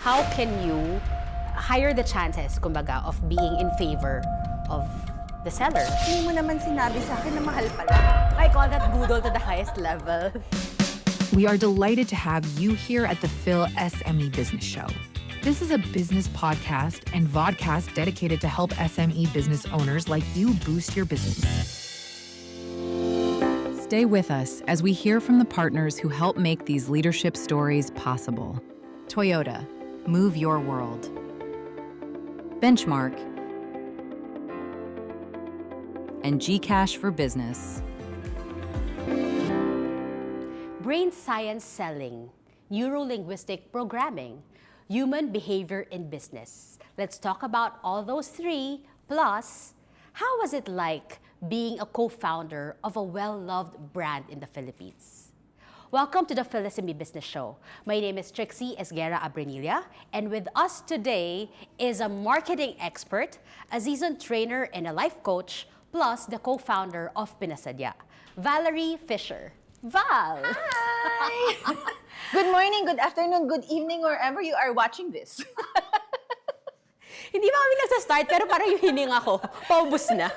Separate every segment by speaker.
Speaker 1: How can you higher the chances, kumbaga, of being in favor of the seller?
Speaker 2: Hindi mo naman sinabi sa akin na mahal pala.
Speaker 1: I call that budol to the highest level.
Speaker 3: We are delighted to have you here at the Phil SME Business Show. This is a business podcast and vodcast dedicated to help SME business owners like you boost your business. Stay with us as we hear from the partners who help make these leadership stories possible. Toyota, move your world. Benchmark and Gcash for Business.
Speaker 1: Brain science selling, neuro-linguistic programming, human behavior in business. Let's talk about all those three, plus, how was it like being a co-founder of a well-loved brand in the Philippines? Welcome to the Phil SME Business Show. My name is Trixie Esguerra Abrenilla, and with us today is a marketing expert, a seasoned trainer, and a life coach, plus the co-founder of Pinasadya, Valerie Fisher. Val!
Speaker 2: Hi! Good morning, good afternoon, good evening, wherever you are watching this.
Speaker 1: Hindi ba kami nagsa-start, pero parang yung hininga ko, paubos na.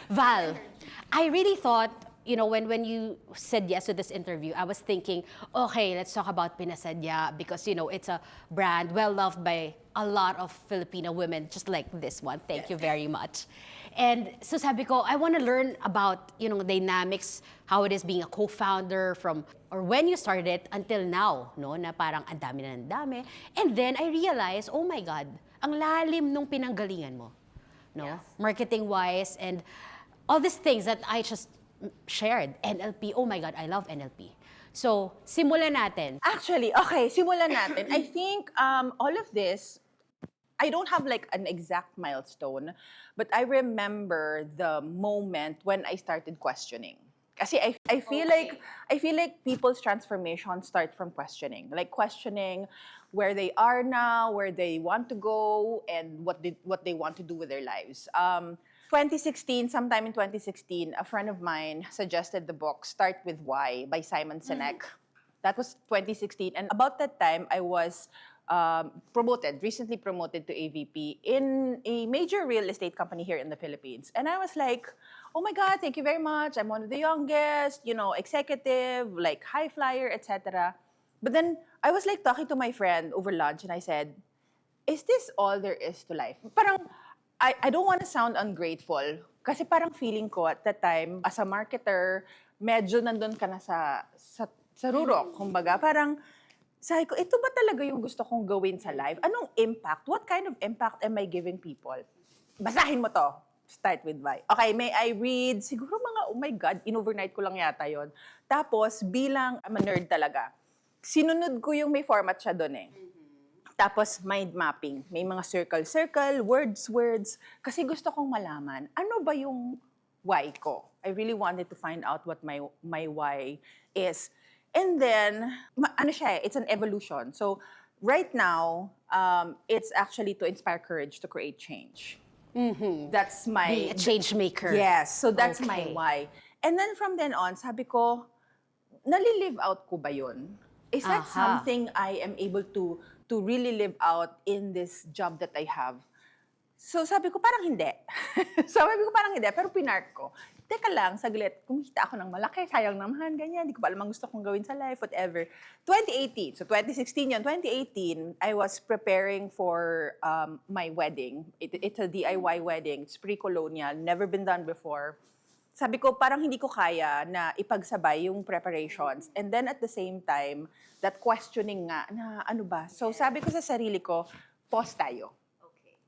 Speaker 1: Val, I really thought, you know, when you said yes to this interview, I was thinking, okay, let's talk about Pinasadya because, you know, it's a brand well-loved by a lot of Filipino women, just like this one. Thank you very much. And so sabi ko, I want to learn about, you know, dynamics, how it is being a co-founder from, or when you started it until now, no, na parang ang dami na ng dami. And then I realized, oh my God, ang lalim nung pinanggalingan mo, no? Yes. Marketing-wise and all these things that I just shared. NLP, oh my God, I love NLP. So, simulan natin.
Speaker 2: Actually, okay, simulan natin. I think all of this, I don't have like an exact milestone, but I remember the moment when I started questioning. Kasi I feel like people's transformation start from questioning. Like questioning where they are now, where they want to go, and what they want to do with their lives. 2016, sometime in 2016, a friend of mine suggested the book Start With Why by Simon Sinek. That was 2016. And about that time, I was recently promoted to AVP in a major real estate company here in the Philippines. And I was like, oh my God, thank you very much. I'm one of the youngest, you know, executive, like high flyer, etc. But then I was like talking to my friend over lunch and I said, is this all there is to life? Parang, I don't want to sound ungrateful kasi parang feeling ko at that time, as a marketer, medyo nandun ka na sa rurok. Kumbaga, parang sabi ko, ito ba talaga yung gusto kong gawin sa life? Anong impact? What kind of impact am I giving people? Basahin mo to. Start with why. Okay, may I read? Siguro mga, oh my God, in-overnight ko lang yata yon. Tapos, bilang, I'm a nerd talaga, sinunod ko yung may format siya doon eh. Tapos, mind mapping. May mga circle, words. Kasi gusto kong malaman, ano ba yung why ko? I really wanted to find out what my why is. And then, ano siya it's an evolution. So, right now, it's actually to inspire courage to create change.
Speaker 1: Mm-hmm.
Speaker 2: That's my...
Speaker 1: Be a change maker.
Speaker 2: Yes, so that's my why. And then from then on, sabi ko, nalilive out ko ba yun? Is that something I am able to really live out in this job that I have? So sabi ko, parang hindi. Pero pinark ko. Teka lang, saglit, kumita ako ng malaki, sayang naman, ganyan, hindi ko pa alam ang gusto kong gawin sa life, whatever. 2018, so 2016 yun, 2018, I was preparing for my wedding. It's a DIY wedding, it's pre-colonial, never been done before. Sabi ko, parang hindi ko kaya na ipagsabay yung preparations. And then at the same time, that questioning nga, na ano ba? So sabi ko sa sarili ko, pause tayo. Okay.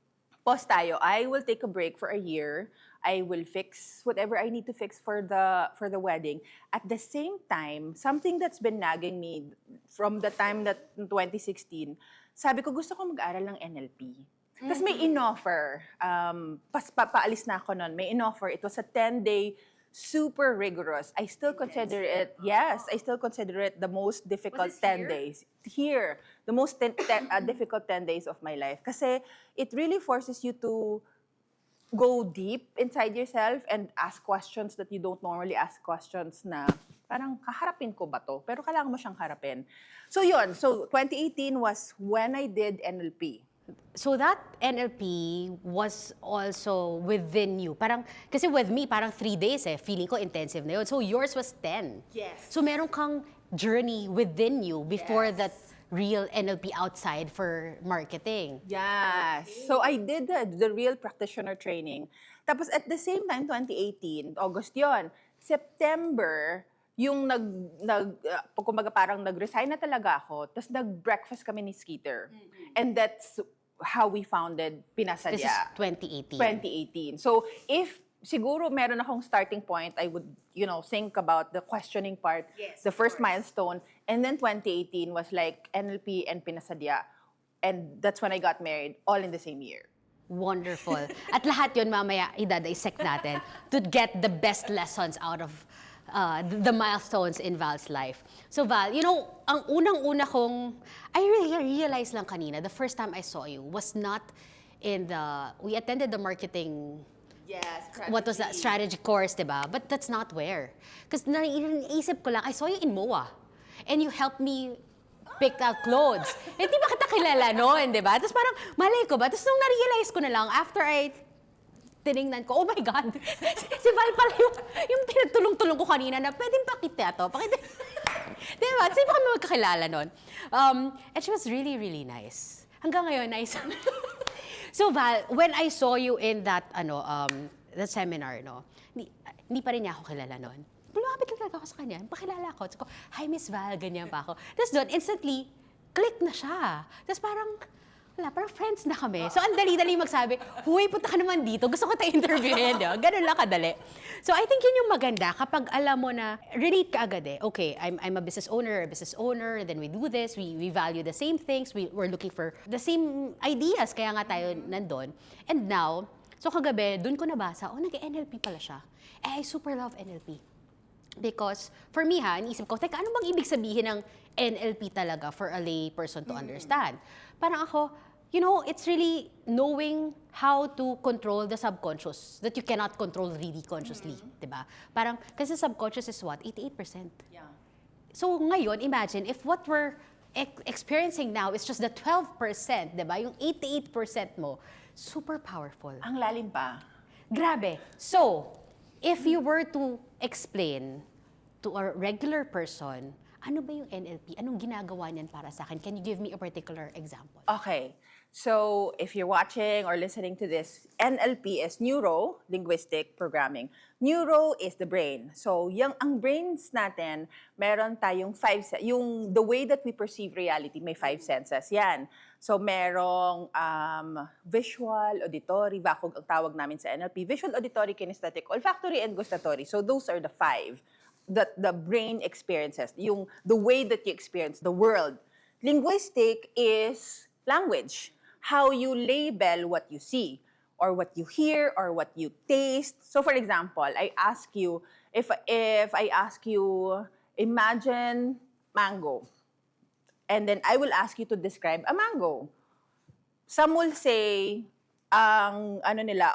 Speaker 2: Pause tayo. I will take a break for a year. I will fix whatever I need to fix for the wedding. At the same time, something that's been nagging me from the time that 2016, sabi ko, gusto ko mag-aral ng NLP. Tapos may in-offer, paalis na ako nun, may in-offer, it was a 10-day, super rigorous. I still consider it the most difficult 10 days. Here, the most difficult 10 days of my life. Kasi it really forces you to go deep inside yourself and ask questions that you don't normally ask questions na parang kaharapin ko ba to? Pero kailangan mo siyang harapin. So yun, so 2018 was when I did NLP.
Speaker 1: So that NLP was also within you. Parang, kasi with me, parang 3 days feeling ko intensive na yun. So yours was 10.
Speaker 2: Yes.
Speaker 1: So meron kang journey within you before
Speaker 2: Yes.
Speaker 1: that real NLP outside for marketing.
Speaker 2: Yes. So I did the real practitioner training. Tapos at the same time, 2018, August yon, September, yung kumbaga parang nag-resign na talaga ako, tapos nag-breakfast kami ni Skeeter. And that's how we founded
Speaker 1: This is
Speaker 2: Pinasadya.
Speaker 1: 2018.
Speaker 2: 2018. So if siguro meron akong starting point, I would, think about the questioning part, the first milestone, and then 2018 was like NLP and Pinasadya. And that's when I got married, all in the same year.
Speaker 1: Wonderful. At lahat yun mamaya i-dissect natin to get the best lessons out of the milestones in Val's life. So Val, ang unang-una kong, I really realized lang kanina, the first time I saw you was not we attended the marketing,
Speaker 2: Yes,
Speaker 1: what was that, strategy course, diba? But that's not where. Because naiisip ko lang, I saw you in MOA. And you helped me pick out clothes. Eh, di ba kita kilala noon, di ba? Tapos parang, malay ko ba? Tapos nung na-realize ko na lang, after I tinignan ko, oh my God, si Val pala yung pinagtulong-tulong ko kanina na pwedeng pakita to. Di ba? Kasi pa kami magkakilala noon. And she was really, really nice. Hanggang ngayon, nice. So Val, when I saw you in that that seminar, hindi pa rin niya ako kilala noon. Lumapit lang talaga ako sa kanya, pakilala ako. Sabi ko, hi Miss Val, ganyan pa ako. Tapos doon, instantly, click na siya. Tapos parang friends na kami. So, ang dali-dali magsabi, huy, punta ka naman dito. Gusto ko tayo interviewin. Ganun lang kadali. So, I think yun yung maganda kapag alam mo na relate ka agad Okay, I'm a business owner, then we do this, we value the same things, we're looking for the same ideas, kaya nga tayo nandun. And now, so kagabi, dun ko nabasa, nag-NLP pala siya. I super love NLP. Because, for me iniisip ko, teka, ano bang ibig sabihin ng NLP talaga for a lay person to understand? Parang ako, it's really knowing how to control the subconscious that you cannot control really consciously, diba? Parang, kasi subconscious is what? 88%.
Speaker 2: Yeah.
Speaker 1: So ngayon, imagine if what we're experiencing now is just the 12%, diba? Yung 88% mo, super powerful.
Speaker 2: Ang lalim pa.
Speaker 1: Grabe. So, if you were to explain to a regular person, ano ba yung NLP? Anong ginagawa niyan para sa akin? Can you give me a particular example?
Speaker 2: Okay. So, if you're watching or listening to this, NLP is Neuro Linguistic Programming. Neuro is the brain. So, ang brains natin, meron tayong the way that we perceive reality, may 5 senses. Yan. So, merong visual, auditory, VACOG ang tawag namin sa NLP. Visual, auditory, kinesthetic, olfactory, and gustatory. So, those are the 5 that the brain experiences, the way that you experience the world. Linguistic is language, how you label what you see, or what you hear, or what you taste. So for example, I ask you, if I ask you, imagine mango, and then I will ask you to describe a mango. Some will say, ang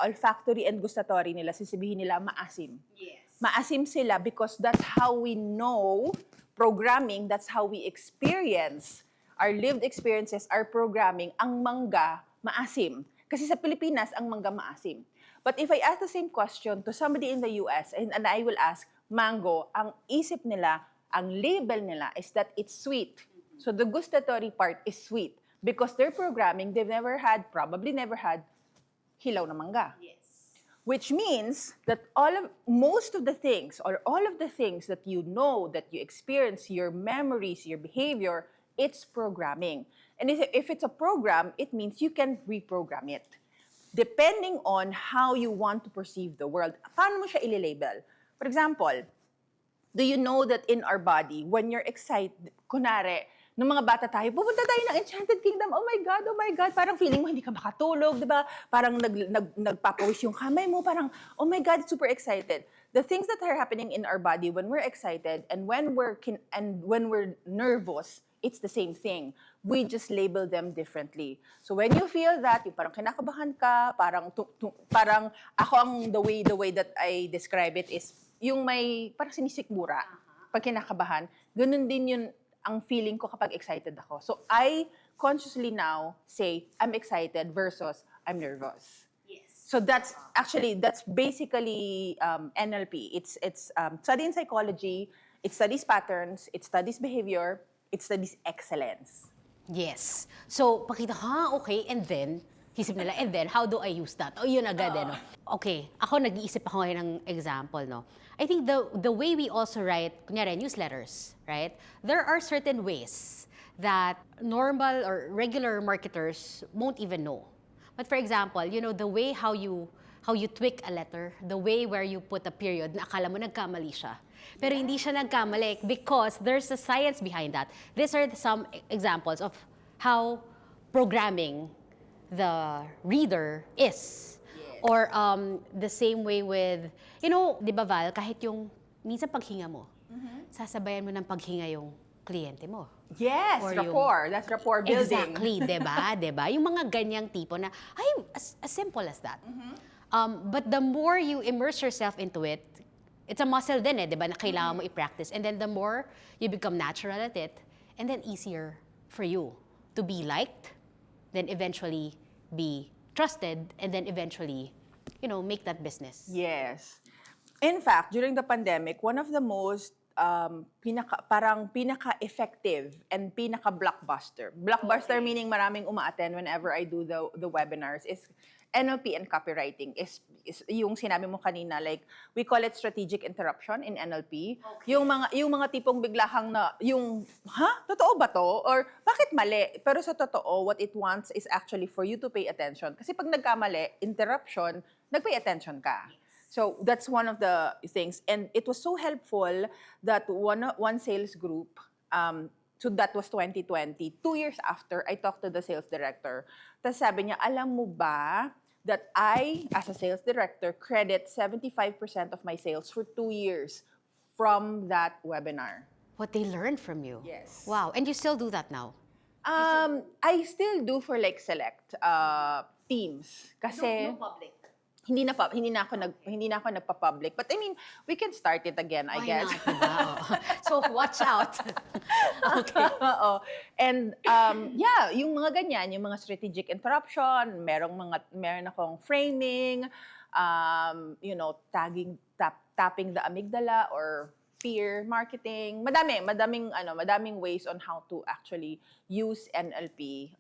Speaker 2: olfactory and gustatory nila, sasabihin nila maasim.
Speaker 1: Yes.
Speaker 2: Maasim sila because that's how we know programming, that's how we experience our lived experiences, our programming, ang mangga maasim. Kasi sa Pilipinas, ang mangga maasim. But if I ask the same question to somebody in the US and I will ask mango, ang isip nila, ang label nila is that it's sweet. So the gustatory part is sweet because their programming, probably never had hilaw na mangga.
Speaker 1: Yes.
Speaker 2: Which means that most of the things or all of the things that you know, that you experience, your memories, your behavior, it's programming. And if it's a program, it means you can reprogram it. Depending on how you want to perceive the world, paano mo siya ililabel? For example, do you know that in our body, when you're excited, kunwari, nung mga bata tayo, pupunta tayo ng Enchanted Kingdom, oh my God, parang feeling mo hindi ka makatulog, di ba? Parang nagpapawis yung kamay mo, parang, oh my God, super excited. The things that are happening in our body when we're excited and when we're nervous, it's the same thing. We just label them differently. So when you feel that, yung parang kinakabahan ka, parang ako the way that I describe it is yung may parang sinisikmura. Pag kinakabahan, ganun din yun ang feeling ko kapag excited ako. So I consciously now say I'm excited versus I'm nervous. So that's basically NLP. It's study in psychology. It studies patterns. It studies behavior. It studies excellence.
Speaker 1: Yes. So, pakita, okay, and then, isip nila, and then, how do I use that? O, yun agad, no? Okay, ako nag-iisip ako ngayon ng example, no? I think the way we also write, kunyari, newsletters, right? There are certain ways that normal or regular marketers won't even know. But for example, the way how you tweak a letter, the way where you put a period, na akala mo nagkamali siya. Pero hindi siya nagkamali because there's a science behind that. These are some examples of how programming the reader is. Yes. Or the same way with, di ba Val, kahit yung minsan paghinga mo, sasabayan mo ng paghinga yung kliyente mo.
Speaker 2: Yes,
Speaker 1: Or
Speaker 2: rapport. That's rapport building.
Speaker 1: Exactly, diba? Yung mga ganyang tipo na, as simple as that. But the more you immerse yourself into it, it's a muscle din diba, na kailangan mo i-practice. And then the more you become natural at it, and then easier for you to be liked, then eventually be trusted, and then eventually, make that business.
Speaker 2: Yes. In fact, during the pandemic, one of the most pinaka-effective and pinaka-blockbuster. Blockbuster meaning maraming uma-attend whenever I do the webinars is NLP and copywriting is yung sinabi mo kanina, like we call it strategic interruption in NLP. Okay. Yung mga tipong biglang na totoo ba to? Or bakit mali? Pero sa totoo, what it wants is actually for you to pay attention. Kasi pag nagkamali, interruption, nagpay attention ka. So that's one of the things. And it was so helpful that one sales group, so that was 2020, 2 years after, I talked to the sales director. Tapos sabi niya, alam mo ba that I, as a sales director, credit 75% of my sales for 2 years from that webinar.
Speaker 1: What they learned from you.
Speaker 2: Yes.
Speaker 1: Wow. And you still do that now?
Speaker 2: I still do for like select teams. Kasi
Speaker 1: No public.
Speaker 2: hindi na ako nagpa-public. But I mean, we can start it again, I guess.
Speaker 1: Why not, diba? So watch out. Okay.
Speaker 2: And yung mga ganyan, yung mga strategic interruption, meron akong framing, tapping the amygdala or fear marketing. Madaming ways on how to actually use NLP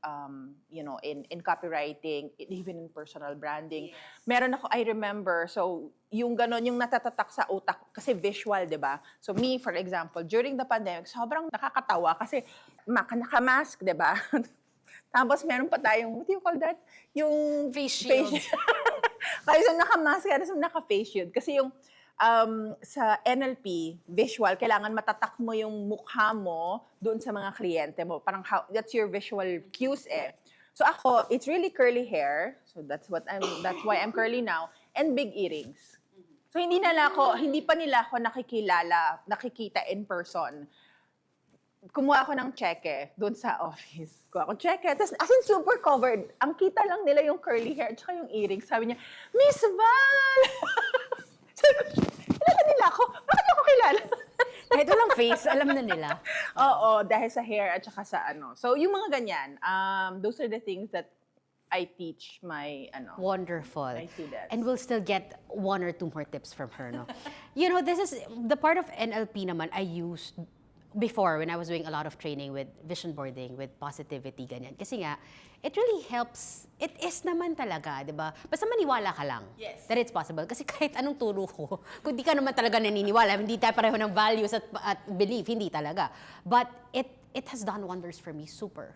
Speaker 2: in copywriting, even in personal branding. Yes. Meron ako, I remember, so yung ganon, yung natatatak sa utak, kasi visual, di ba? So me, for example, during the pandemic, sobrang nakakatawa kasi naka-mask, di ba? Tapos meron pa tayong, what do you call that? Yung
Speaker 1: face shield.
Speaker 2: Kaya so naka-mask, kaya so naka-face shield. Kasi yung sa NLP, visual, kailangan matatak mo yung mukha mo doon sa mga kliyente mo. Parang that's your visual cues So ako, it's really curly hair. So that's why I'm curly now. And big earrings. So hindi pa nila ako nakikita in person. Kumuha ako ng cheque doon sa office. Kuha ako cheque. Tapos, as in, super covered. Ang kita lang nila yung curly hair at saka yung earrings. Sabi niya, Miss Val! Sabi ko, kilala nila ako? Bakit ako kilala?
Speaker 1: Kahit walang face, alam na nila.
Speaker 2: Oo, dahil sa hair at saka sa So, yung mga ganyan, those are the things that I teach my
Speaker 1: Wonderful.
Speaker 2: my students.
Speaker 1: And we'll still get 1 or 2 more tips from her, no? This is the part of NLP naman I used before when I was doing a lot of training with vision boarding, with positivity, ganyan. Kasi nga, it really helps. It is naman talaga, di ba? Basta maniwala ka lang that it's possible. Kasi kahit anong turo ko, kung di ka naman talaga naniniwala, hindi tayo pareho ng values at belief, hindi talaga. But it has done wonders for me, super.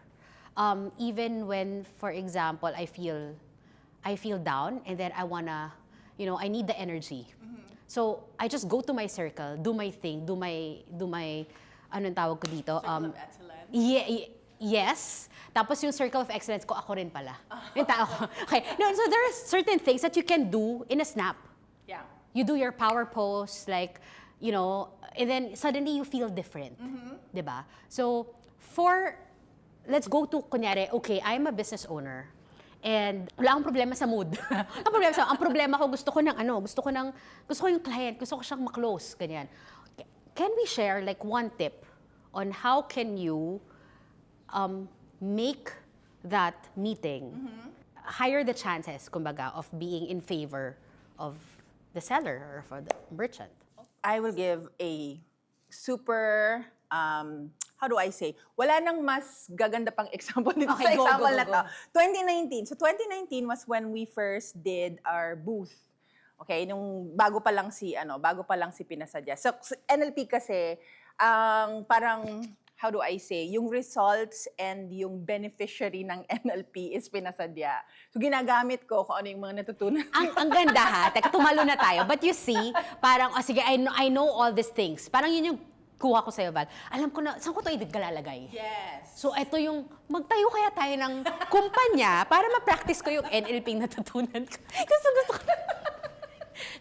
Speaker 1: Even when, for example, I feel down and then I wanna, I need the energy. So I just go to my circle, do my thing, do my anong tawag ko dito?
Speaker 2: Circle of excellence?
Speaker 1: Yes. Tapos yung circle of excellence ko, ako rin pala. Yung tao ko. Okay. No, so there are certain things that you can do in a snap.
Speaker 2: Yeah.
Speaker 1: You do your power pose, and then suddenly you feel different. Diba? So, let's go to, kunyari, okay, I'm a business owner. And wala akong problema sa mood. Ang problema ko, gusto ko yung client, gusto ko siyang ma-close, ganyan. Can we share like one tip on how can you make that meeting higher the chances, kumbaga, of being in favor of the seller or for the merchant?
Speaker 2: I will give a super, how do I say, wala nang mas gaganda pang example dito
Speaker 1: Okay,
Speaker 2: sa
Speaker 1: go,
Speaker 2: example
Speaker 1: go,
Speaker 2: na
Speaker 1: go,
Speaker 2: to.
Speaker 1: go.
Speaker 2: 2019. So 2019 was when we first did our booth. Okay, nung bago pa lang si Pinasadya. So NLP kasi parang how do I say, yung results and yung beneficiary ng NLP is Pinasadya. So ginagamit ko kung ano yung mga natutunan.
Speaker 1: Ang ganda ha. Teka, tumalo na tayo. But you see, parang, sige, I know all these things. Parang yun yung kuha ko sa'yo, Val. Alam ko na, saan ko ito igalalagay?
Speaker 2: Yes.
Speaker 1: So, ito yung, magtayo kaya tayo ng kumpanya para ma-practice ko yung NLP natutunan ko. Gusto ko.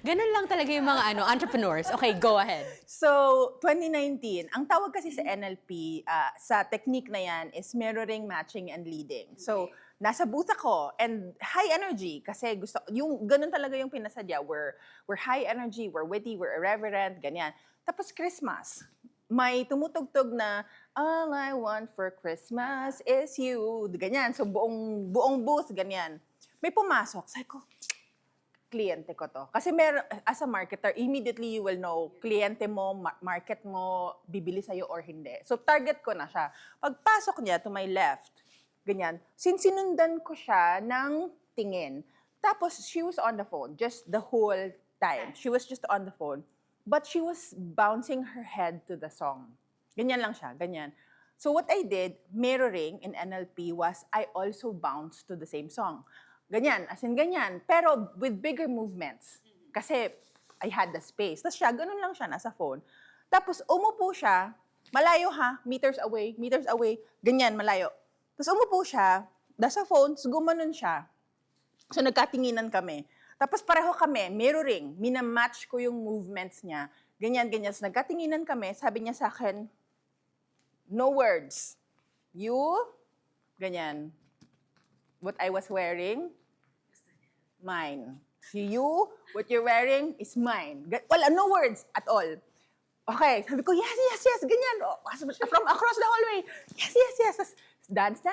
Speaker 1: Ganun lang talaga yung mga entrepreneurs. Okay, go ahead.
Speaker 2: So, 2019, ang tawag kasi sa NLP, sa technique na yan, is mirroring, matching, and leading. So, nasa booth ako, and high energy, kasi ganun talaga yung Pinasadya. We're high energy, we're witty, we're irreverent, ganyan. Tapos Christmas, may tumutugtog na, all I want for Christmas is you, ganyan. So, buong booth, ganyan. May pumasok, sabi ko, kliyente ko to. Kasi as a marketer, immediately you will know, kliyente mo, market mo, bibili sa'yo or hindi. So, target ko na siya. Pagpasok niya to my left, ganyan, sinundan ko siya ng tingin. Tapos, she was on the phone, just the whole time. She was just on the phone. But she was bouncing her head to the song. Ganyan lang siya, ganyan. So what I did, mirroring in NLP, was I also bounced to the same song. Ganyan, as in ganyan. Pero with bigger movements. Kasi I had the space. Tapos siya, ganun lang siya, nasa phone. Tapos umupo siya, malayo ha, meters away, ganyan, malayo. Tapos umupo siya, nasa phone, so gumanon siya. So nagkatinginan kami. Tapos pareho kami, mirroring, minamatch ko yung movements niya. Ganyan, ganyan. So nagkatinginan kami, sabi niya sa akin, no words. You, ganyan. What I was wearing, mine. You, what you're wearing is mine. Wala, no words at all. Okay, sabi ko, yes, ganyan. Oh, from across the hallway, yes. Dance,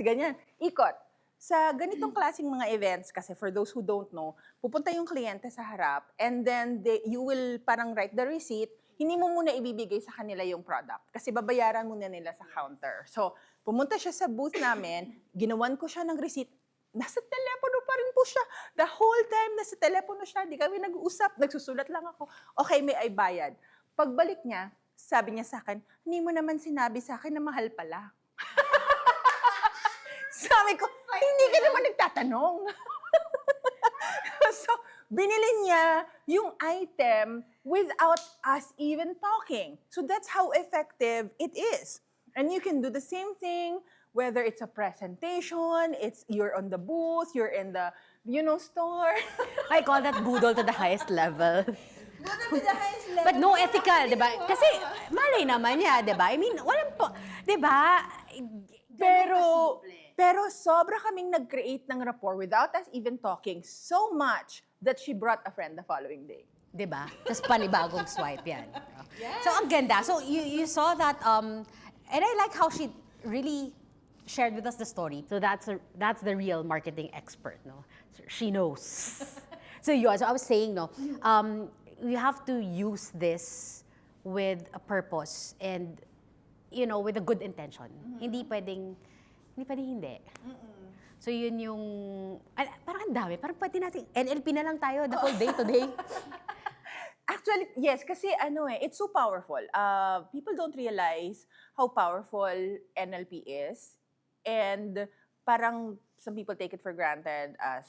Speaker 2: ganyan. Ikot. Sa ganitong klaseng mga events, kasi for those who don't know, pupunta yung kliyente sa harap, and then you will parang write the receipt, hindi mo muna ibibigay sa kanila yung product, kasi babayaran muna nila sa counter. So, pumunta siya sa booth namin, ginawan ko siya ng receipt, nasa telepono pa rin po siya. The whole time, nasa telepono siya, di kami nag-uusap, nagsusulat lang ako. Okay, may bayad. Pagbalik niya, sabi niya sa akin, hindi mo naman sinabi sa akin na mahal pala. Sabi ko, hindi ka naman nagtatanong. So, binili niya yung item without us even talking. So that's how effective it is. And you can do the same thing, whether it's a presentation, you're on the booth, you're in the, store.
Speaker 1: I call that budol to the highest level.
Speaker 2: Budol to the highest level.
Speaker 1: But no ethical, di ba? Kasi malay naman niya, di ba? I mean, walang po, di ba?
Speaker 2: Pero sobra kaming nag-create ng rapport without us even talking so much that she brought a friend the following day.
Speaker 1: Di ba? Tapos panibagong swipe yan. So, ang ganda. So, you saw that, and I like how she really shared with us the story. So, that's the real marketing expert, no? So, she knows. So I was saying, no, you have to use this with a purpose and, with a good intention. Hindi pwedeng hindi. So yun yung, parang ang dami. Parang pwede natin, NLP na lang tayo the whole day today.
Speaker 2: Actually, yes, kasi it's so powerful. People don't realize how powerful NLP is. And parang some people take it for granted as,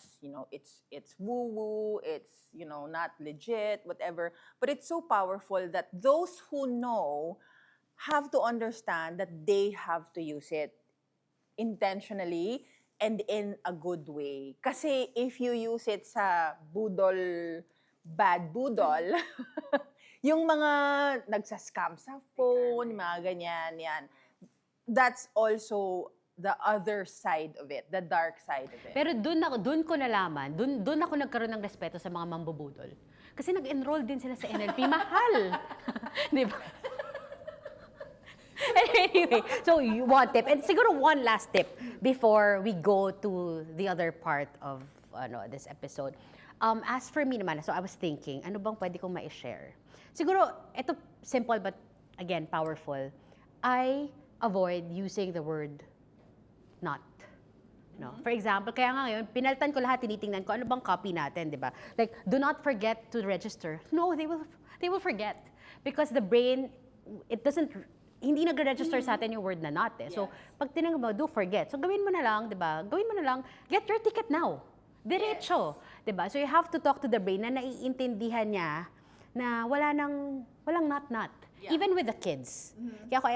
Speaker 2: it's woo-woo, it's, not legit, whatever. But it's so powerful that those who know have to understand that they have to use it intentionally and in a good way. Kasi if you use it sa bad budol, yung mga nagsascam sa phone, mga ganyan, yan. that's also the other side of it, the dark side of it.
Speaker 1: Pero doon ko nalaman, doon ako nagkaroon ng respeto sa mga mambubudol. Kasi nag-enroll din sila sa NLP, mahal. Di ba? Anyway, so one tip, and siguro one last tip before we go to the other part of this episode. As for me naman, so I was thinking, ano bang pwede kong ma-share? Siguro, ito simple but again, powerful. I avoid using the word not. No? For example, kaya nga ngayon, pinalitan ko lahat, tinitingnan ko, ano bang copy natin, di ba? Like, do not forget to register. No, they will forget. Because the brain, hindi nag-register sa atin yung word na not eh. So, pag tinanong mo, do forget. So, gawin mo na lang, di ba? Gawin mo na lang, get your ticket now. Diretso. Di ba? So, you have to talk to the brain na naiintindihan niya na walang not.
Speaker 2: Yeah.
Speaker 1: Even with the kids. Kaya ako,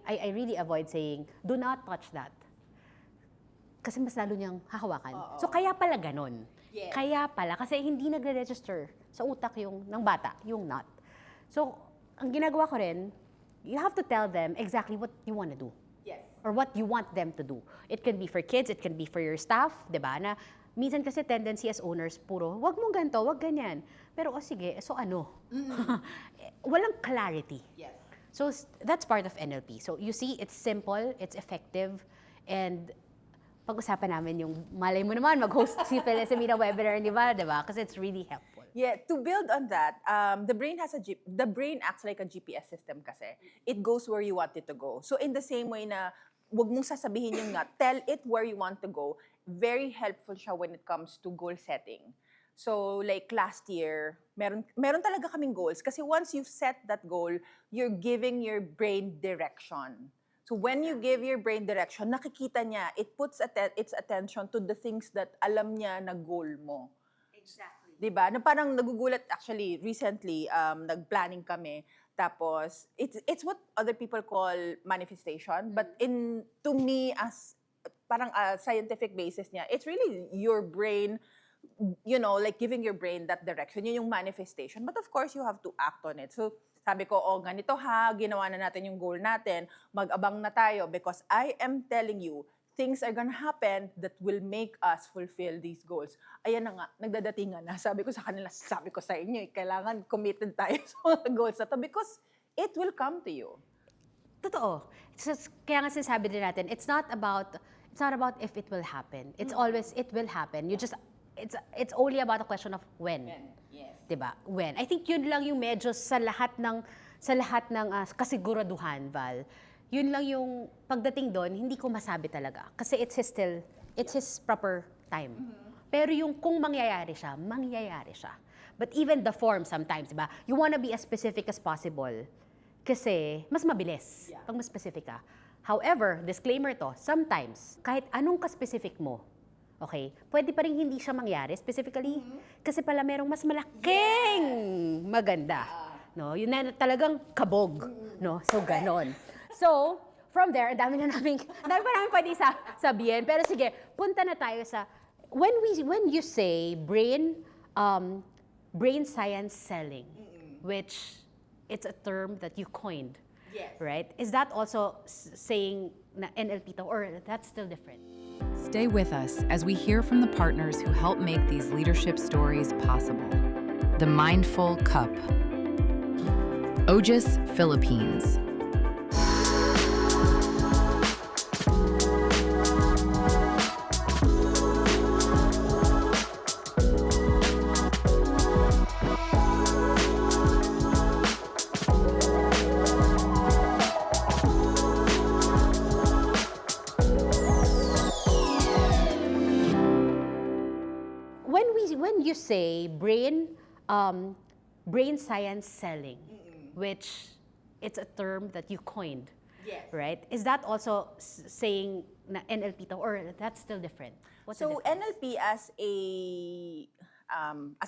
Speaker 1: I really avoid saying, do not touch that. Kasi mas lalo niyang hahawakan. So, kaya pala ganon.
Speaker 2: Yes.
Speaker 1: Kaya pala, kasi hindi nagre-register sa utak ng bata, yung not. So, ang ginagawa ko rin, you have to tell them exactly what you want to do.
Speaker 2: Yes.
Speaker 1: Or what you want them to do. It can be for kids, it can be for your staff, di ba? Na minsan kasi tendency as owners, puro, wag mong ganito, wag ganyan. Pero sige, so ano? Walang clarity.
Speaker 2: Yes.
Speaker 1: So that's part of NLP. So you see, it's simple, it's effective, and pag-usapan namin yung malay mo naman, mag-host si Phil Semina webinar, di ba? Kasi it's really helpful.
Speaker 2: Yeah, to build on that, the brain acts like a GPS system kasi. It goes where you want it to go. So in the same way na wag mong sasabihin yung not, tell it where you want to go. Very helpful siya when it comes to goal setting. So like last year, meron talaga kaming goals kasi once you set that goal, you're giving your brain direction. So when you give your brain direction, nakikita niya, it puts its attention to the things that alam niya na goal mo.
Speaker 1: Exactly.
Speaker 2: Diba? Na parang nagugulat actually recently, nag-planning kami. Tapos, it's what other people call manifestation. But to me, as parang a scientific basis niya, it's really your brain, like giving your brain that direction. Yun yung manifestation. But of course, you have to act on it. So, sabi ko, ganito ha, ginawa na natin yung goal natin, mag-abang na tayo because I am telling you, things are gonna happen that will make us fulfill these goals. Ayan na nga, nagdadatingan na. Sabi ko sa kanila, sabi ko sa inyo, kailangan committed tayo sa mga goals na to because it will come to you.
Speaker 1: Totoo. Kaya nga sinasabi din natin, it's not about if it will happen. It's always, it will happen. It's only about a question of when.
Speaker 2: Yes.
Speaker 1: Diba? When. I think yun lang yung medyo sa lahat ng kasiguraduhan, Val. Yun lang yung pagdating doon, hindi ko masabi talaga. Kasi it's his proper time. Pero yung kung mangyayari siya, mangyayari siya. But even the form sometimes, diba? You wanna be as specific as possible. Kasi mas mabilis pag mas specific ka. However, disclaimer to, sometimes, kahit anong ka-specific mo, okay, pwede pa rin hindi siya mangyari specifically. Kasi pala merong mas malaking maganda. No? Yun na talagang kabog. No? So, ganon. So, from there, ang dami pa namin pwede sabihin. Pero sige, punta na tayo sa, when you say brain science selling, which it's a term that you coined,
Speaker 2: Yes.
Speaker 1: right? Is that also saying na NLP to, or that's still different?
Speaker 3: Stay with us as we hear from the partners who help make these leadership stories possible. The Mindful Cup. Ojis, Philippines.
Speaker 1: When you say brain science selling, which it's a term that you coined,
Speaker 2: Yes.
Speaker 1: right? Is that also saying na NLP to, or that's still different? What's the
Speaker 2: So
Speaker 1: difference?
Speaker 2: NLP as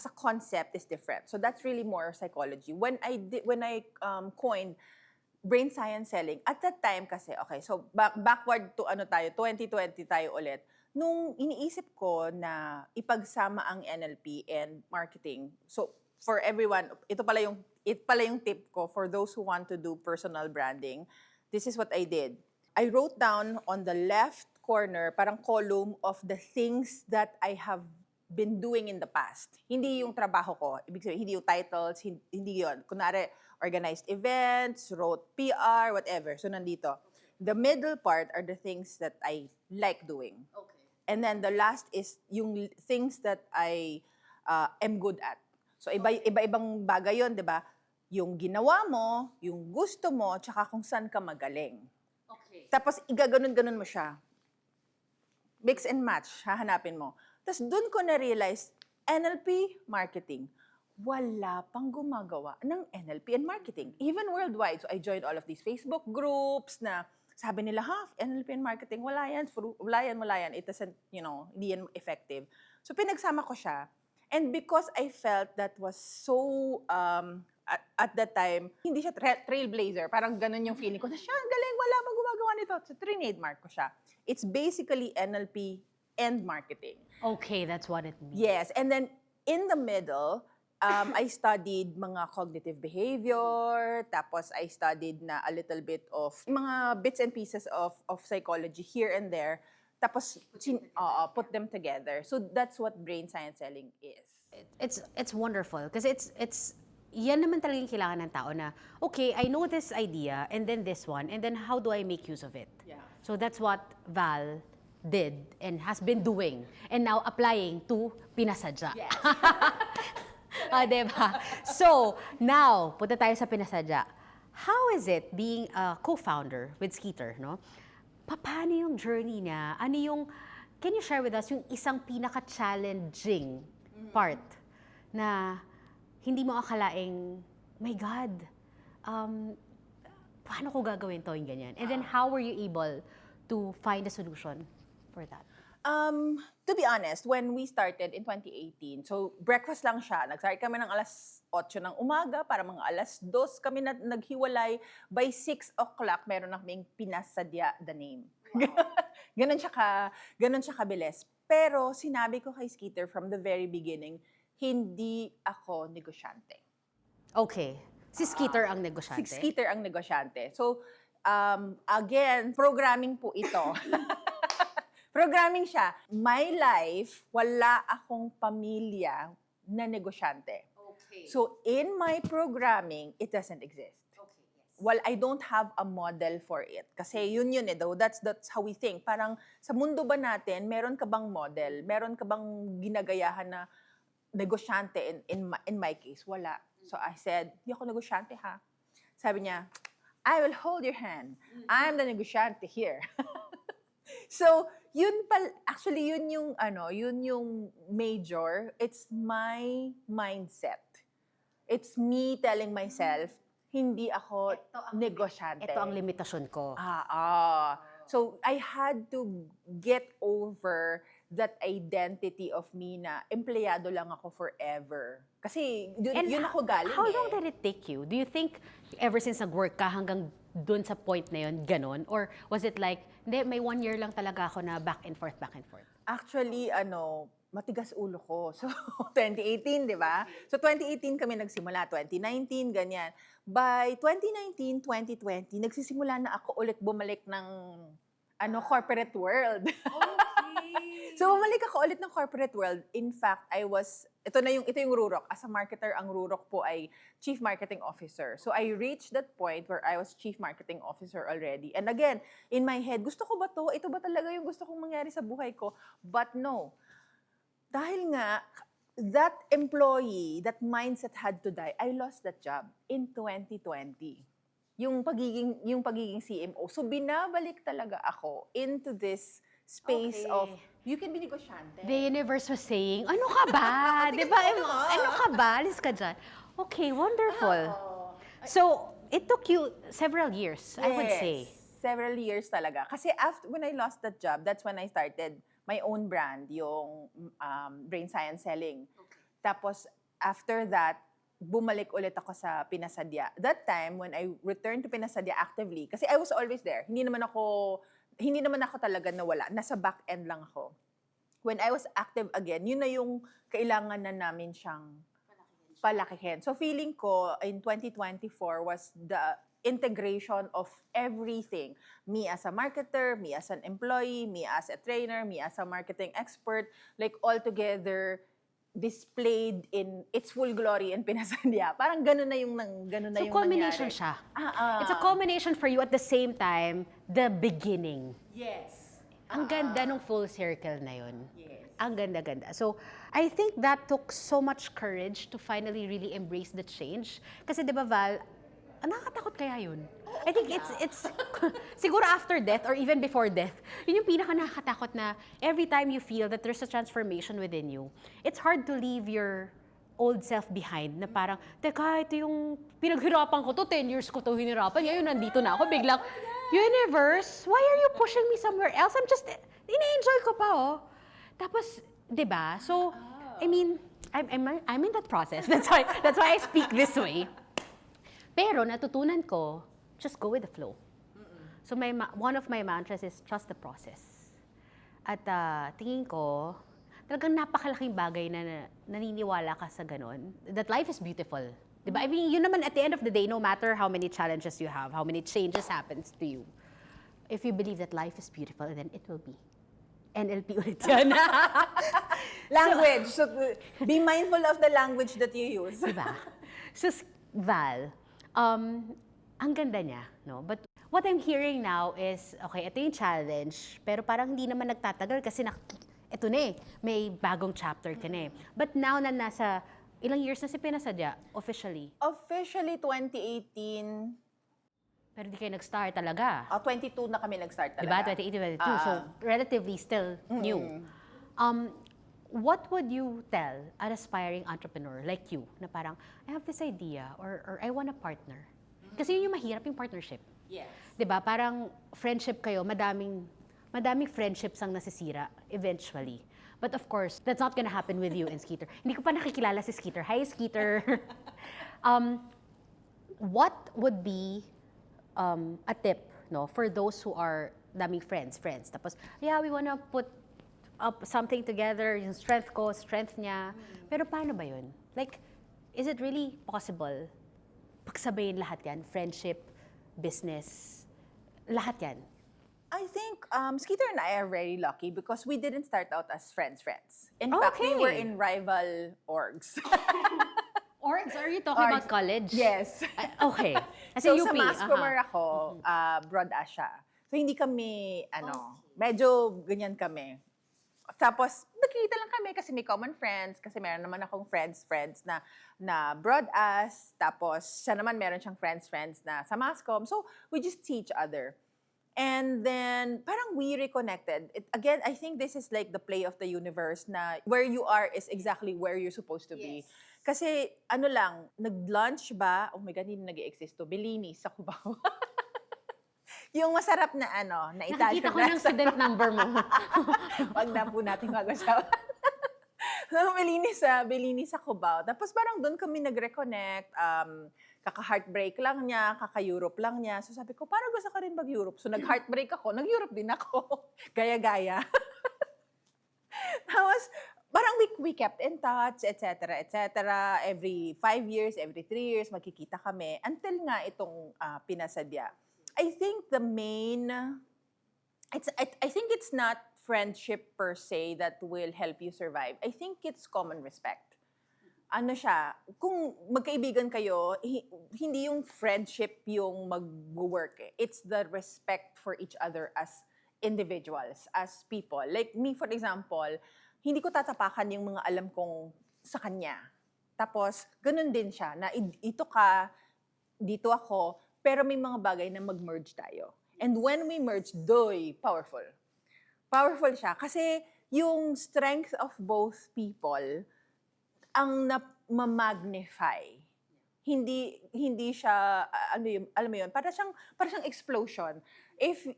Speaker 2: a concept is different. So that's really more psychology. When I coined brain science selling, at that time kasi, okay, so backward to 2020 tayo ulit. Nung iniisip ko na ipagsama ang NLP and marketing. So for everyone, ito pala yung tip ko for those who want to do personal branding. This is what I did. I wrote down on the left corner, parang column of the things that I have been doing in the past. Hindi yung trabaho ko. Ibig sabihin, hindi yung titles, hindi yun. Kunwari, organized events, wrote PR, whatever. So, nandito. The middle part are the things that I like doing.
Speaker 1: Okay.
Speaker 2: And then the last is yung things that I am good at. So, iba-ibang bagay yun, di ba? Yung ginawa mo, yung gusto mo, tsaka kung saan ka magaling.
Speaker 1: Okay.
Speaker 2: Tapos, igaganon-ganon mo siya. Mix and match, hahanapin mo. Tapos, dun ko na-realize, NLP marketing. Wala pang gumagawa ng NLP and marketing. Even worldwide. So, I joined all of these Facebook groups na sabi nila, NLP and marketing, wala yan. It doesn't, hindi yan effective. So, pinagsama ko siya. And because I felt that was so, at that time, hindi siya trailblazer. Parang ganun yung feeling ko na siya, galing, wala pang gumagawa nito. So, trademark ko siya. It's basically NLP and marketing.
Speaker 1: Okay, that's what it means.
Speaker 2: Yes. And then, in the middle, I studied mga cognitive behavior, tapos I studied na a little bit of mga bits and pieces of psychology here and there, tapos put them together. So that's what brain science selling is.
Speaker 1: It's wonderful because it's yan naman talaga yung kailangan ng tao na, okay, I know this idea and then this one, and then how do I make use of it?
Speaker 2: Yeah.
Speaker 1: So that's what Val did and has been doing and now applying to Pinasadya.
Speaker 2: Yes.
Speaker 1: Diba? So, now, punta tayo sa Pinasadya. How is it being a co-founder with Skeeter, no? Paano yung journey niya? Ano yung, can you share with us yung isang pinaka-challenging part na hindi mo akalaing, my God, paano ko gagawin to yung ganyan? And then, how were you able to find a solution for that?
Speaker 2: To be honest, when we started in 2018, so breakfast lang siya. Nag-start kami ng alas 8 ng umaga, para mga alas 2 kami naghiwalay. By 6 o'clock, meron na kaming Pinasadya the name. Wow. Ganon siya kabilis. Pero sinabi ko kay Skeeter from the very beginning, hindi ako negosyante.
Speaker 1: Okay. Si Skeeter ang negosyante?
Speaker 2: Si Skeeter ang negosyante. So, again, programming po ito. Programming siya. My life, wala akong pamilya na negosyante.
Speaker 1: Okay.
Speaker 2: So, in my programming, it doesn't exist.
Speaker 1: Okay, yes.
Speaker 2: Well, I don't have a model for it. Kasi yun though. That's how we think. Parang sa mundo ba natin, meron ka bang model? Meron ka bang ginagayahan na negosyante? In my case, wala. So, I said, hindi ako negosyante ha. Sabi niya, I will hold your hand. I'm the negosyante here. So, yun yung major. It's my mindset. It's me telling myself, hindi ako negosyante.
Speaker 1: Ito ang limitasyon ko.
Speaker 2: So, I had to get over that identity of me na empleyado lang ako forever. Kasi yun ako galing
Speaker 1: How long did it take you? Do you think ever since nag-work ka hanggang dun sa point na yun, ganon? Or was it like, hindi, may 1 year lang talaga ako na back and forth?
Speaker 2: Actually, matigas ulo ko. So, 2018, di ba? So, 2018 kami nagsimula, 2019, ganyan. By 2019, 2020, nagsisimula na ako ulit bumalik ng corporate world.
Speaker 1: Okay.
Speaker 2: So, bumalik ako ulit ng corporate world. In fact, ito yung Rurok. As a marketer, ang Rurok po ay Chief Marketing Officer. So, I reached that point where I was Chief Marketing Officer already. And again, in my head, gusto ko ba to? Ito ba talaga yung gusto kong mangyari sa buhay ko? But no. Dahil nga, that employee, that mindset had to die. I lost that job in 2020. Yung pagiging CMO. So, binabalik talaga ako into this space of, you can be negosyante.
Speaker 1: The universe was saying, ano ka ba? Di ba? Ano ka ba? Alis ka dyan. Okay, wonderful. So, it took you several years, I would say.
Speaker 2: Several years talaga. Kasi when I lost that job, that's when I started my own brand, yung Brain Science Selling.
Speaker 1: Okay.
Speaker 2: Tapos, after that, bumalik ulit ako sa Pinasadya. That time, when I returned to Pinasadya actively, kasi I was always there. Hindi naman ako talaga nawala. Nasa back end lang ako. When I was active again, yun na yung kailangan na namin siyang palakihin. So feeling ko, in 2024 was integration of everything. Me as a marketer, me as an employee, me as a trainer, me as a marketing expert, like all together displayed in its full glory in Pinasandya. Parang ganun na yung
Speaker 1: So combination
Speaker 2: nangyari.
Speaker 1: siya. It's a combination for you at the same time, the beginning.
Speaker 2: Yes.
Speaker 1: Ang ganda nung full circle na yun.
Speaker 2: Yes.
Speaker 1: Ang ganda-ganda. So, I think that took so much courage to finally really embrace the change. Kasi di ba, Val, nakakatakot kaya yun? I think it's siguro after death or even before death, yun yung pinaka nakakatakot na every time you feel that there's a transformation within you, it's hard to leave your old self behind na parang, teka, ito yung pinaghirapan ko to, 10 years ko to hinirapan, ngayon nandito na ako, biglang, universe, why are you pushing me somewhere else? I'm just, ina-enjoy ko pa, oh. Tapos, di ba? So, I mean, I'm in that process. That's why I speak this way. Pero natutunan ko, just go with the flow. So one of my mantras is trust the process. At tingin ko, talagang napakalaking bagay na naniniwala ka sa ganun. That life is beautiful. Diba? I mean, yun naman at the end of the day, no matter how many challenges you have, how many changes happens to you, if you believe that life is beautiful, then it will be. NLP ulit yan.
Speaker 2: Language. So, be mindful of the language that you use.
Speaker 1: Diba? So, Val, ang ganda niya, no? But what I'm hearing now is, okay, ito yung challenge, pero parang hindi naman nagtatagal kasi ito na eh, may bagong chapter ka na eh. But now na nasa, ilang years na si Pinasadya, officially?
Speaker 2: Officially, 2018,
Speaker 1: Pero di kayo nag-start talaga.
Speaker 2: 22 na kami nag-start
Speaker 1: Diba?
Speaker 2: talaga.
Speaker 1: 2018, 2022. So, relatively still new. What would you tell an aspiring entrepreneur like you na parang, I have this idea or I want a partner? Kasi yun yung mahirap yung partnership.
Speaker 2: Yes.
Speaker 1: 'Di ba? Parang friendship kayo, madaming friendships ang nasisira eventually. But of course, that's not gonna happen with you and Skeeter. Hindi ko pa nakikilala si Skeeter. Hi, Skeeter. What would be a tip, no, for those who are daming friends. Tapos, yeah, we wanna put up something together, yung strength ko, strength niya. Pero paano ba yun? Like, is it really possible pagsabayin lahat yan? Friendship, business, lahat yan.
Speaker 2: I think Skeeter and I are very lucky because we didn't start out as friends. In fact, we were
Speaker 1: Okay.
Speaker 2: in rival orgs.
Speaker 1: Orgs, are you talking about
Speaker 2: Orgs.
Speaker 1: college?
Speaker 2: Yes.
Speaker 1: Okay. As
Speaker 2: So
Speaker 1: in UP.
Speaker 2: sa mass comer ako, broad-ash siya. So hindi kami, medyo ganyan kami. Tapos, nagkikita lang kami kasi may common friends, kasi meron naman akong friends na broad-ass, tapos siya naman meron siyang friends na sa masscom. So, we just see each other. And then, parang we reconnected. Again, I think this is like the play of the universe na where you are is exactly where you're supposed to be. Kasi, nag-lunch ba? Oh my God, hindi nag-i-exist to. Bellini sa Cubao. Yung masarap na na Italian
Speaker 1: Nakikita ko ng student number mo.
Speaker 2: Wag na po natin mag-usapan. Bellini sa Cubao. Tapos parang doon kami nag-reconnect. Kaka-heartbreak lang niya, kaka-Europe lang niya. So sabi ko, parang gusto ko rin mag-Europe. So nag-heartbreak ako, nag-Europe din ako. Gaya-gaya. Tapos, parang we kept in touch, etc. Every 5 years, every 3 years, magkikita kami. Until nga itong Pinasadya. I think the main, I think it's not friendship per se that will help you survive. I think it's common respect. Ano siya, kung magkaibigan kayo, hindi yung friendship yung mag-work eh. It's the respect for each other as individuals, as people. Like me, for example, hindi ko tatapakan yung mga alam kong sa kanya. Tapos, ganun din siya, na ito ka, dito ako, pero may mga bagay na mag-merge tayo. And when we merge, powerful. Powerful siya. Kasi yung strength of both people, ang ma-magnify. Hindi siya, alam mo yun, para siyang explosion. If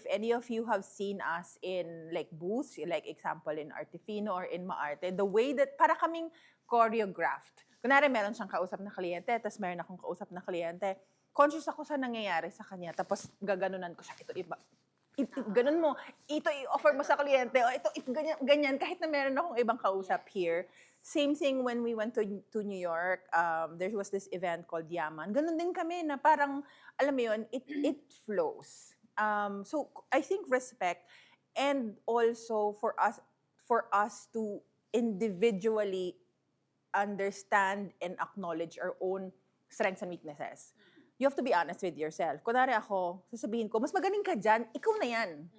Speaker 2: any of you have seen us in like booths, like example in Artifino or in Maarte, the way that, para kaming choreographed. Kunwari, meron siyang kausap na kliyente, tapos meron akong kausap na kliyente, conscious ako sa nangyayari sa kanya, tapos gaganunan ko siya, ito iba. Ganun mo, ito i-offer mo sa kliyente, o ito ganyan, kahit na meron akong ibang kausap here. Same thing when we went to New York. There was this event called Yaman. Ganun din kami na parang, alam mo yun, it flows. So I think respect, and also for us to individually understand and acknowledge our own strengths and weaknesses. You have to be honest with yourself. Kunwari ako, sasabihin ko, mas magaling ka dyan, ikaw na yan.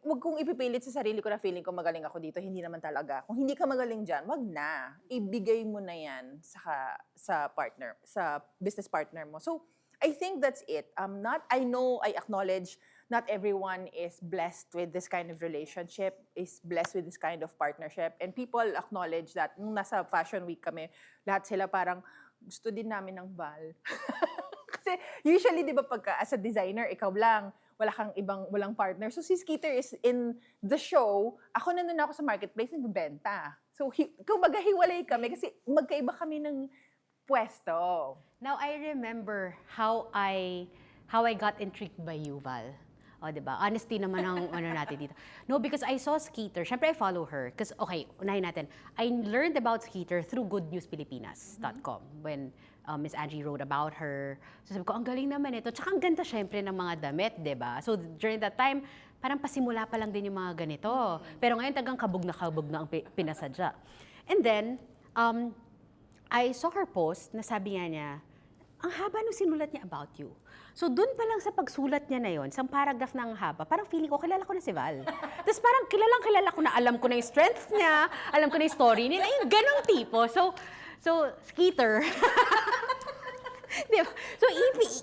Speaker 2: Huwag kong ipipilit sa sarili ko na feeling ko magaling ako dito, hindi naman talaga. Kung hindi ka magaling dyan, wag na. Ibigay mo na yan sa business partner mo. So, I think that's it. I acknowledge not everyone is blessed with this kind of relationship, is blessed with this kind of partnership. And people acknowledge that. Nung nasa Fashion Week kami, lahat sila parang, gusto din namin ng Val. Kasi usually, di ba, pagka as a designer, ikaw lang, walang partner. So si Skeeter is in the show, ako nandun ako sa marketplace, nagbebenta. So kumbaga hiwalay kami kasi magkaiba kami ng pwesto.
Speaker 1: Now, I remember how I got intrigued by you, Val. O, diba? Honesty naman ang ano natin dito. No, because I saw Skeeter. Siyempre, I follow her. Because, okay, unahin natin. I learned about Skeeter through goodnewspilipinas.com when Miss Angie wrote about her. So, sabi ko, ang galing naman ito. Tsaka ang ganda, syempre, ng mga damit, diba? So, during that time, parang pasimula pa lang din yung mga ganito. Pero ngayon, tagang kabog na ang pinasadya. And then, I saw her post na sabi niya, ang haba nung sinulat niya about you. So, dun pa lang sa pagsulat niya na yon, isang paragraph na ang haba, parang feeling ko, kilala ko na si Val. Tapos parang kilala ko na, alam ko na yung strength niya, alam ko na yung story niya, yung ganong tipo. So Skeeter. Diba? So,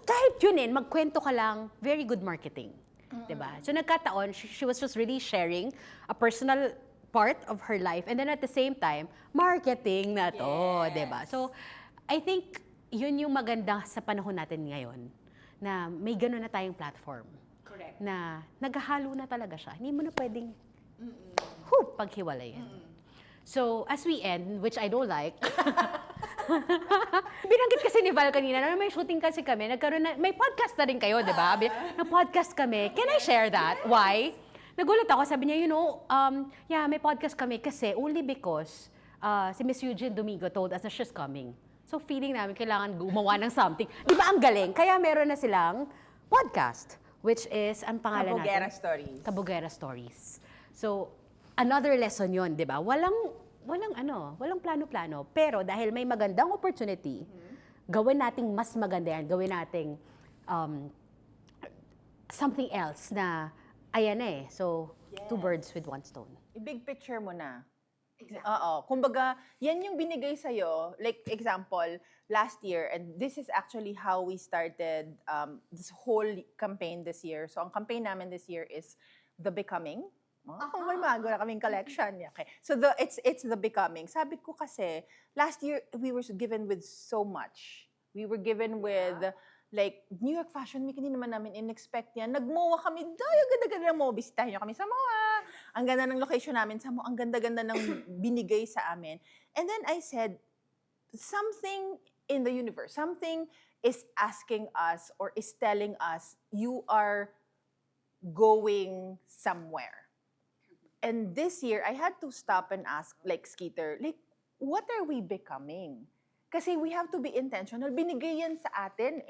Speaker 1: kahit yun magkwento ka lang, very good marketing. Diba? So, nagkataon, she was just really sharing a personal part of her life, and then at the same time, marketing na to, diba? So, I think, yun yung maganda sa panahon natin ngayon, na may gano'n na tayong platform.
Speaker 2: Correct.
Speaker 1: Na naghahalo na talaga siya. Hindi mo na pwedeng paghiwalayin. So, as we end, which I don't like, binanggit kasi ni Val kanina, na may shooting kasi kami, may podcast na rin kayo, di ba? Na-podcast kami. Can I share that? Why? Nagulat ako, sabi niya, may podcast kami kasi only because si Miss Eugene Domingo told us na she's coming. So, feeling namin kailangan gumawa ng something. Di ba ang galing? Kaya meron na silang podcast, which is, ang pangalan
Speaker 2: Kabugera
Speaker 1: natin?
Speaker 2: Stories.
Speaker 1: Kabugera Stories. So, another lesson yon, di ba? Walang plano-plano. Pero dahil may magandang opportunity, gawin nating mas maganda yan. Gawin nating something else na, ayan So, two birds with one stone.
Speaker 2: I-big picture mo na. Exactly. Oo. Kumbaga, yan yung binigay sa'yo. Like, example, last year, and this is actually how we started this whole campaign this year. So, ang campaign namin this year is The Becoming. May magawa kaming collection. Okay. So, it's The Becoming. Sabi ko kasi, last year, we were given with so much. We were given with, like, New York Fashion Week, hindi naman namin in-expect yan. Nag-MOA kami, ang ganda-ganda ng MOA. Bisitahin nyo kami sa MOA. Ang ganda ng location namin sa MOA. Ang ganda-ganda ng binigay sa amin. And then I said, something in the universe, something is asking us or is telling us, you are going somewhere. And this year, I had to stop and ask, like, Skeeter, like, what are we becoming? Kasi we have to be intentional. Binigay yan sa atin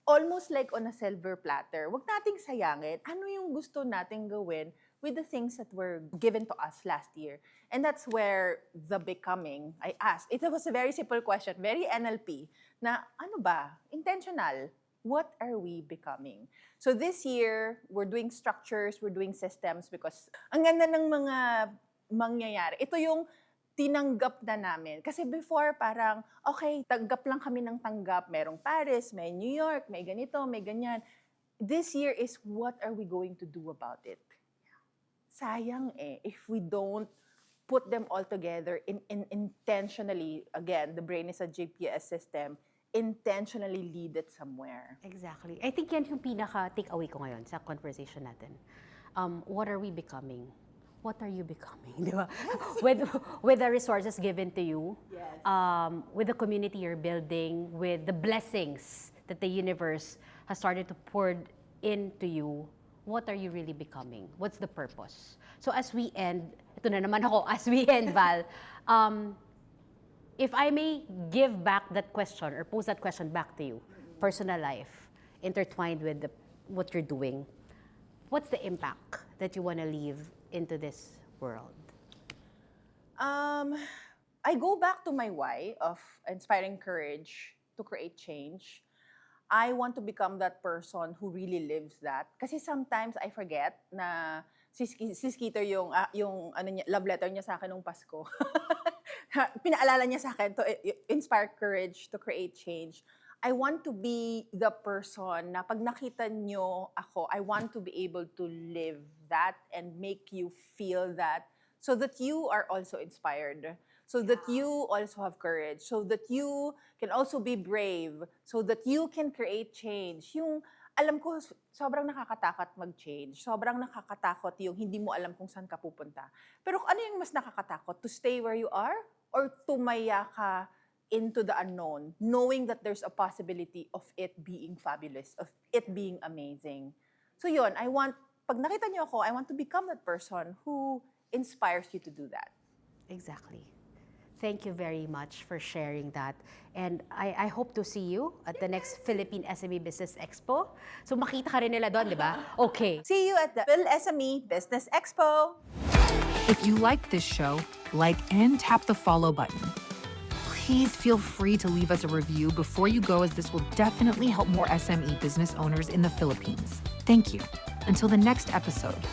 Speaker 2: Almost like on a silver platter. Huwag nating sayangin. Ano yung gusto nating gawin with the things that were given to us last year? And that's where The Becoming, I asked. It was a very simple question, very NLP, na ano ba? Intentional. What are we becoming? So this year, we're doing structures, we're doing systems because ang ganda ng mga mangyayari. Ito yung tinanggap na namin. Kasi before, parang, okay, tanggap lang kami ng tanggap. Merong Paris, may New York, may ganito, may ganyan. This year is, what are we going to do about it? Sayang if we don't put them all together intentionally. Again, the brain is a GPS system. Intentionally lead it somewhere.
Speaker 1: Exactly. I think yan yung pinaka-take-away ko ngayon sa conversation natin. What are we becoming? What are you becoming? Di ba? With the resources given to you,
Speaker 2: Yes.
Speaker 1: with the community you're building, with the blessings that the universe has started to pour into you, what are you really becoming? What's the purpose? So as we end, ito na naman ako as we end, Val. If I may give back that question or pose that question back to you, personal life, intertwined with what you're doing, what's the impact that you want to leave into this world?
Speaker 2: I go back to my why of inspiring courage to create change. I want to become that person who really lives that. Kasi sometimes I forget na si Skeeter yung ano niya, love letter niya sa akin nung Pasko. Pinaalala niya sa akin to inspire courage to create change. I want to be the person na pag nakita nyo ako, I want to be able to live that and make you feel that so that you are also inspired. So that you also have courage, so that you can also be brave, so that you can create change. Yung, alam ko, sobrang nakakatakot mag-change. Sobrang nakakatakot yung hindi mo alam kung saan ka pupunta. Pero ano yung mas nakakatakot? To stay where you are? Or tumaya ka into the unknown, knowing that there's a possibility of it being fabulous, of it being amazing. So yun, pag nakita niyo ako, I want to become that person who inspires you to do that.
Speaker 1: Exactly. Thank you very much for sharing that. And I hope to see you at the next Philippine SME Business Expo. So makita ka rin nila doon, di ba? Okay.
Speaker 2: See you at the Phil SME Business Expo.
Speaker 3: If you like this show, like and tap the follow button. Please feel free to leave us a review before you go, as this will definitely help more SME business owners in the Philippines. Thank you. Until the next episode.